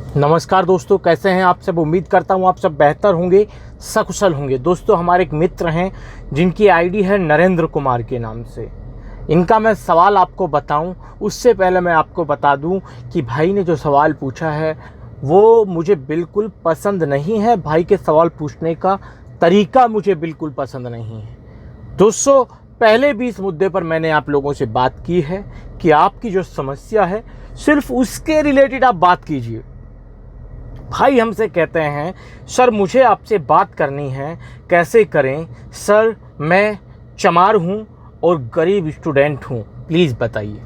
नमस्कार दोस्तों, कैसे हैं आप सब। उम्मीद करता हूं आप सब बेहतर होंगे, सकुशल होंगे। दोस्तों, हमारे एक मित्र हैं जिनकी आईडी है नरेंद्र कुमार के नाम से। इनका मैं सवाल आपको बताऊं उससे पहले मैं आपको बता दूं कि भाई ने जो सवाल पूछा है वो मुझे बिल्कुल पसंद नहीं है। भाई के सवाल पूछने का तरीका मुझे बिल्कुल पसंद नहीं है। दोस्तों, पहले भी इस मुद्दे पर मैंने आप लोगों से बात की है कि आपकी जो समस्या है सिर्फ उसके रिलेटेड आप बात कीजिए। भाई हमसे कहते हैं सर मुझे आपसे बात करनी है, कैसे करें सर, मैं चमार हूं और गरीब स्टूडेंट हूं, प्लीज़ बताइए।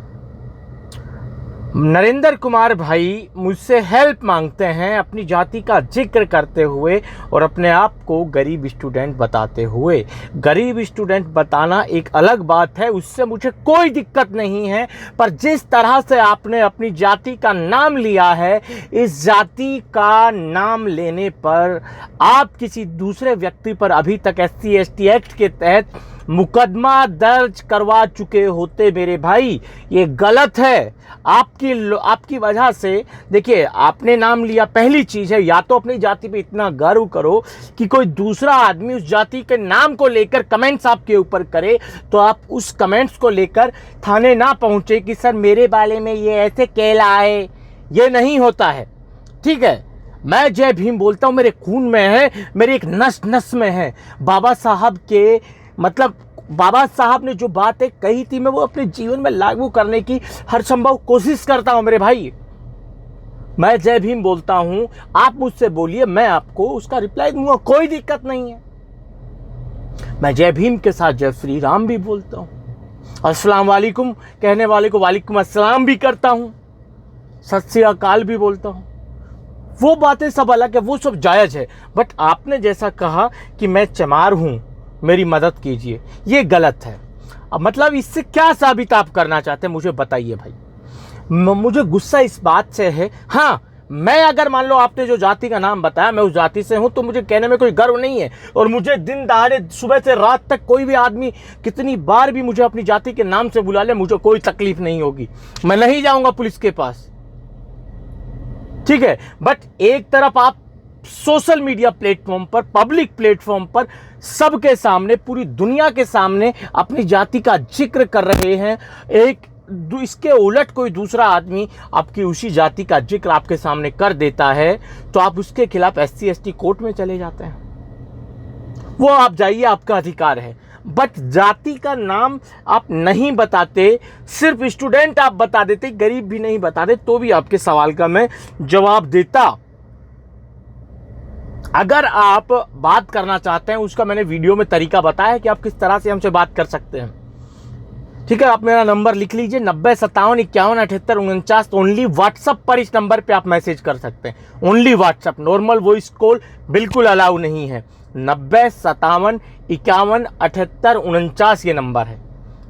नरेंद्र कुमार भाई मुझसे हेल्प मांगते हैं अपनी जाति का जिक्र करते हुए और अपने आप को गरीब स्टूडेंट बताते हुए। गरीब स्टूडेंट बताना एक अलग बात है, उससे मुझे कोई दिक्कत नहीं है, पर जिस तरह से आपने अपनी जाति का नाम लिया है, इस जाति का नाम लेने पर आप किसी दूसरे व्यक्ति पर अभी तक SC/ST एक्ट के तहत मुकदमा दर्ज करवा चुके होते मेरे भाई। ये गलत है। आपकी वजह से, देखिए, आपने नाम लिया, पहली चीज़ है, या तो अपनी जाति पे इतना गर्व करो कि कोई दूसरा आदमी उस जाति के नाम को लेकर कमेंट्स आपके ऊपर करे तो आप उस कमेंट्स को लेकर थाने ना पहुंचे कि सर मेरे बारे में ये ऐसे कहलाए। ये नहीं होता है, ठीक है। मैं जय भीम बोलता हूँ, मेरे खून में है, मेरे एक नस नस में है। बाबा साहब के बाबा साहब ने जो बातें कही थी मैं वो अपने जीवन में लागू करने की हर संभव कोशिश करता हूं मेरे भाई। मैं जय भीम बोलता हूं, आप मुझसे बोलिए, मैं आपको उसका रिप्लाई दूंगा, कोई दिक्कत नहीं है। मैं जय भीम के साथ जय श्री राम भी बोलता हूं, अस्सलाम वालेकुम कहने वाले को वालेकुम अस्सलाम भी करता हूं, सत श्री अकाल भी बोलता हूं। वो बातें सब अलग है, वो सब जायज है। बट आपने जैसा कहा कि मैं चमार हूं, मेरी मदद कीजिए, ये गलत है। अब मतलब इससे क्या साबित आप करना चाहते हैं मुझे बताइए भाई। मुझे गुस्सा इस बात से है, हाँ, मैं अगर मान लो आपने जो जाति का नाम बताया मैं उस जाति से हूं तो मुझे कहने में कोई गर्व नहीं है। और मुझे दिन दहाड़े सुबह से रात तक कोई भी आदमी कितनी बार भी मुझे अपनी जाति के नाम से बुला ले, मुझे कोई तकलीफ नहीं होगी, मैं नहीं जाऊंगा पुलिस के पास, ठीक है। बट एक तरफ आप सोशल मीडिया प्लेटफॉर्म पर, पब्लिक प्लेटफॉर्म पर, सबके सामने, पूरी दुनिया के सामने अपनी जाति का जिक्र कर रहे हैं। इसके उलट कोई दूसरा आदमी आपकी उसी जाति का जिक्र आपके सामने कर देता है तो आप उसके खिलाफ SC/ST कोर्ट में चले जाते हैं। वो आप जाइए, आपका अधिकार है। बट जाति का नाम आप नहीं बताते, सिर्फ स्टूडेंट आप बता देते, गरीब भी नहीं बताते, तो भी आपके सवाल का मैं जवाब देता। अगर आप बात करना चाहते हैं, उसका मैंने वीडियो में तरीका बताया कि आप किस तरह से हमसे बात कर सकते हैं, ठीक है। आप मेरा नंबर लिख लीजिए, 9057517849। ओनली व्हाट्सएप पर इस नंबर पे आप मैसेज कर सकते हैं, only WhatsApp. Normal voice call बिल्कुल अलाउ नहीं है। 9057517849 ये नंबर है,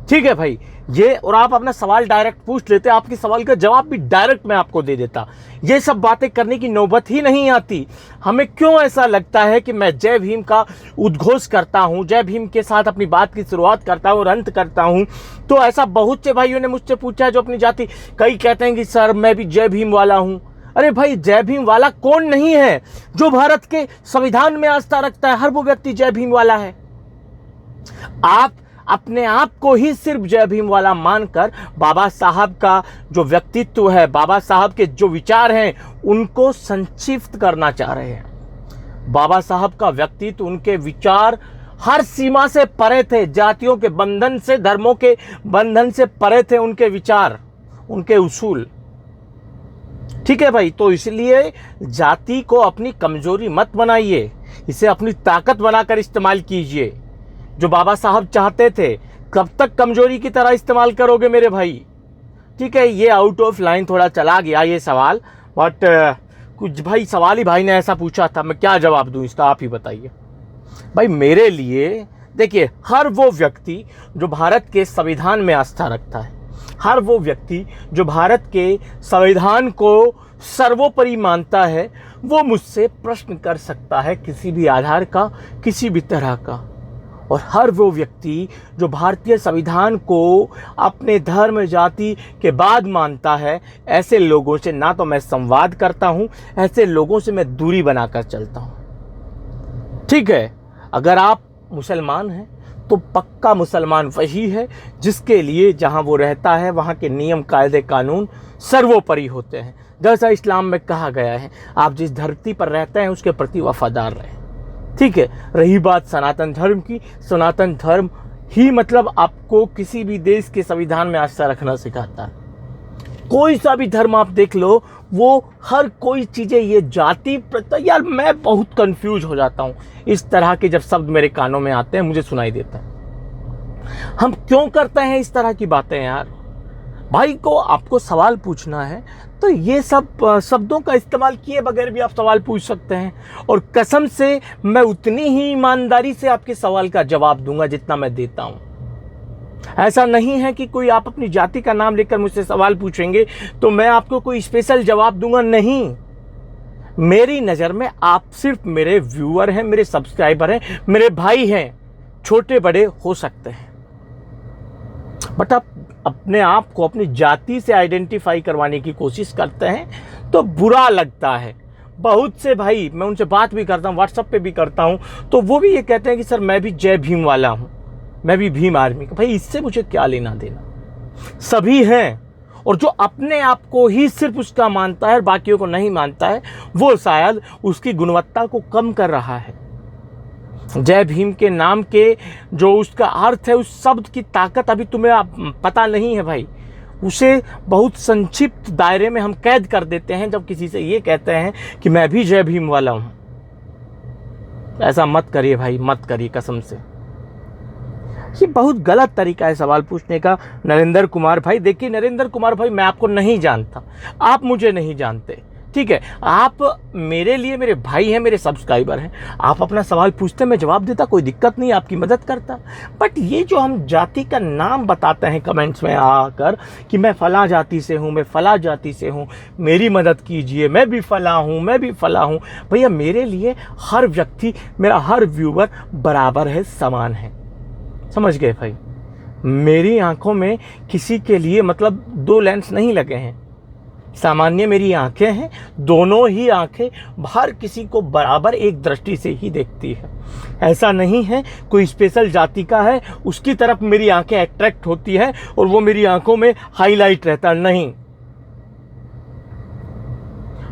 ठीक है भाई। ये, और आप अपना सवाल डायरेक्ट पूछ लेते, आपके सवाल का जवाब भी डायरेक्ट मैं आपको दे देता। ये सब बातें करने की नौबत ही नहीं आती। हमें क्यों ऐसा लगता है कि मैं जय भीम का उद्घोष करता हूं, जय भीम के साथ अपनी बात की शुरुआत करता हूं और अंत करता हूं। तो ऐसा बहुत से भाइयों ने मुझसे पूछा है जो अपनी जाति, कई कहते हैं कि सर मैं भी जय भीम वाला हूं। अरे भाई, जय भीम वाला कौन नहीं है? जो भारत के संविधान में आस्था रखता है हर वो व्यक्ति जय भीम वाला है। आप अपने आप को ही सिर्फ जय भीम वाला मानकर बाबा साहब का जो व्यक्तित्व है, बाबा साहब के जो विचार हैं, उनको संक्षिप्त करना चाह रहे हैं। बाबा साहब का व्यक्तित्व, उनके विचार हर सीमा से परे थे, जातियों के बंधन से, धर्मों के बंधन से परे थे उनके विचार, उनके उसूल, ठीक है भाई। तो इसलिए जाति को अपनी कमजोरी मत बनाइए, इसे अपनी ताकत बनाकर इस्तेमाल कीजिए। जो बाबा साहब चाहते थे, कब तक कमजोरी की तरह इस्तेमाल करोगे मेरे भाई, ठीक है। ये आउट ऑफ लाइन थोड़ा चला गया ये सवाल, बट कुछ भाई सवाल ही भाई ने ऐसा पूछा था, मैं क्या जवाब दूं इसका, आप ही बताइए भाई। मेरे लिए देखिए, हर वो व्यक्ति जो भारत के संविधान में आस्था रखता है, हर वो व्यक्ति जो भारत के संविधान को सर्वोपरि मानता है, वो मुझसे प्रश्न कर सकता है किसी भी आधार का, किसी भी तरह का। और हर वो व्यक्ति जो भारतीय संविधान को अपने धर्म जाति के बाद मानता है, ऐसे लोगों से ना तो मैं संवाद करता हूँ, ऐसे लोगों से मैं दूरी बनाकर चलता हूँ। ठीक है, अगर आप मुसलमान हैं तो पक्का मुसलमान वही है जिसके लिए जहाँ वो रहता है वहाँ के नियम कायदे कानून सर्वोपरि होते हैं। जैसा इस्लाम में कहा गया है, आप जिस धरती पर रहते हैं उसके प्रति वफादार रहें। ठीक है, रही बात सनातन धर्म की, सनातन धर्म ही मतलब आपको किसी भी देश के संविधान में आस्था रखना सिखाता है। कोई सा भी धर्म आप देख लो, वो हर कोई चीज़ें ये जाति यार मैं बहुत कंफ्यूज हो जाता हूँ इस तरह के जब शब्द मेरे कानों में आते हैं, मुझे सुनाई देता है। हम क्यों करते हैं इस तरह की बातें यार? भाई को आपको सवाल पूछना है तो ये सब शब्दों का इस्तेमाल किए बगैर भी आप सवाल पूछ सकते हैं, और कसम से मैं उतनी ही ईमानदारी से आपके सवाल का जवाब दूंगा जितना मैं देता हूँ। ऐसा नहीं है कि कोई आप अपनी जाति का नाम लेकर मुझसे सवाल पूछेंगे तो मैं आपको कोई स्पेशल जवाब दूंगा, नहीं। मेरी नज़र में आप सिर्फ मेरे व्यूअर हैं, मेरे सब्सक्राइबर हैं, मेरे भाई हैं, छोटे बड़े हो सकते हैं, बट आप अपने आप को अपनी जाति से आइडेंटिफाई करवाने की कोशिश करते हैं तो बुरा लगता है। बहुत से भाई, मैं उनसे बात भी करता हूँ, व्हाट्सएप पे भी करता हूँ, तो वो भी ये कहते हैं कि सर मैं भी जय भीम वाला हूँ, मैं भी भीम आर्मी का। भाई इससे मुझे क्या लेना देना, सभी हैं। और जो अपने आप को ही सिर्फ उसका मानता है और बाकियों को नहीं मानता है, वो शायद उसकी गुणवत्ता को कम कर रहा है। जय भीम के नाम के जो उसका अर्थ है, उस शब्द की ताकत अभी तुम्हें पता नहीं है भाई। उसे बहुत संक्षिप्त दायरे में हम कैद कर देते हैं जब किसी से ये कहते हैं कि मैं भी जय भीम वाला हूँ। ऐसा मत करिए भाई, मत करिए कसम से। ये बहुत गलत तरीका है सवाल पूछने का। नरेंद्र कुमार भाई, देखिए नरेंद्र कुमार भाई, मैं आपको नहीं जानता, आप मुझे नहीं जानते, ठीक है। आप मेरे लिए मेरे भाई हैं, मेरे सब्सक्राइबर हैं। आप अपना सवाल पूछते, मैं जवाब देता, कोई दिक्कत नहीं, आपकी मदद करता। बट ये जो हम जाति का नाम बताते हैं कमेंट्स में आकर कि मैं फला जाति से हूँ, मैं फला जाति से हूँ, मेरी मदद कीजिए, मैं भी फला हूँ, मैं भी फला हूँ। भैया मेरे लिए हर व्यक्ति, मेरा हर व्यूअर बराबर है, समान है, समझ गए भाई। मेरी आंखों में किसी के लिए मतलब दो लेंस नहीं लगे हैं। सामान्य मेरी आंखें हैं, दोनों ही आंखें हर किसी को बराबर एक दृष्टि से ही देखती है। ऐसा नहीं है कोई स्पेशल जाति का है उसकी तरफ मेरी आंखें अट्रैक्ट होती है और वो मेरी आंखों में हाईलाइट रहता, नहीं।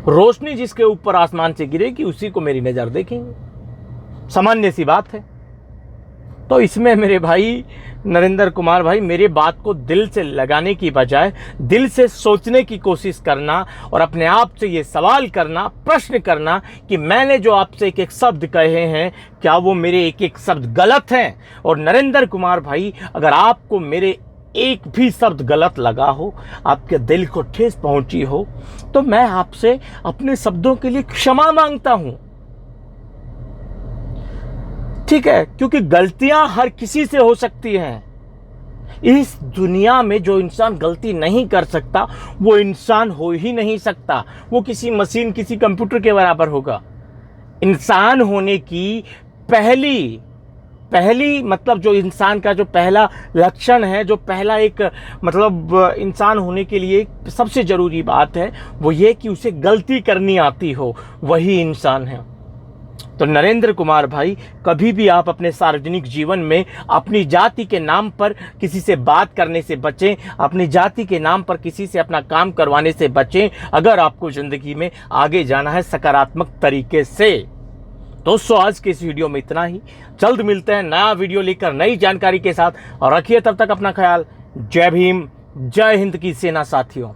रोशनी जिसके ऊपर आसमान से गिरेगी उसी को मेरी नज़र देखेंगे, सामान्य सी बात है। तो इसमें मेरे भाई नरेंद्र कुमार भाई, मेरे बात को दिल से लगाने की बजाय दिल से सोचने की कोशिश करना और अपने आप से ये सवाल करना, प्रश्न करना कि मैंने जो आपसे एक एक शब्द कहे हैं क्या वो मेरे एक एक शब्द गलत हैं। और नरेंद्र कुमार भाई, अगर आपको मेरे एक भी शब्द गलत लगा हो, आपके दिल को ठेस पहुंची हो, तो मैं आपसे अपने शब्दों के लिए क्षमा मांगता हूं, ठीक है। क्योंकि गलतियां हर किसी से हो सकती हैं। इस दुनिया में जो इंसान गलती नहीं कर सकता वो इंसान हो ही नहीं सकता। वो किसी मशीन, किसी कंप्यूटर के बराबर होगा। इंसान होने की पहली मतलब जो इंसान का जो पहला लक्षण है, जो पहला एक मतलब इंसान होने के लिए सबसे ज़रूरी बात है, वो ये कि उसे गलती करनी आती हो, वही इंसान है। तो नरेंद्र कुमार भाई, कभी भी आप अपने सार्वजनिक जीवन में अपनी जाति के नाम पर किसी से बात करने से बचें, अपनी जाति के नाम पर किसी से अपना काम करवाने से बचें, अगर आपको ज़िंदगी में आगे जाना है सकारात्मक तरीके से। दोस्तों आज के इस वीडियो में इतना ही। जल्द मिलते हैं नया वीडियो लेकर नई जानकारी के साथ, और रखिए तब तक अपना ख्याल। जय भीम, जय हिंद की सेना साथियों।